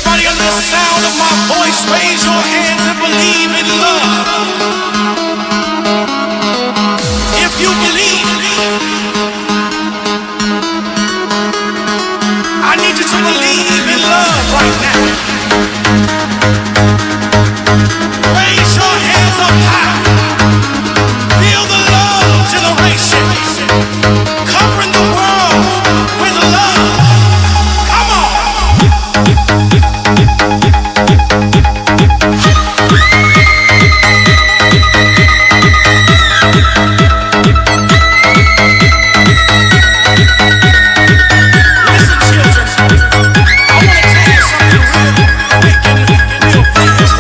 Everybody under the sound of my voice, raise your hands and believe in love. If you believe, I need you to believe in love right now. Raise your hands up high. Feel the love generation covering the world with love. Come on. Listen, children, I want to tell you something real quick and real fast.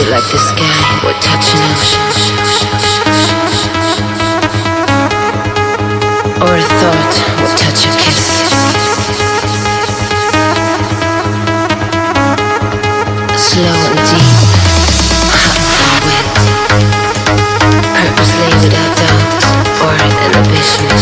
Like the sky would touch an ocean, or a thought would touch a kiss. Slow and deep, hot and wet, purposely without doubt or inhibition.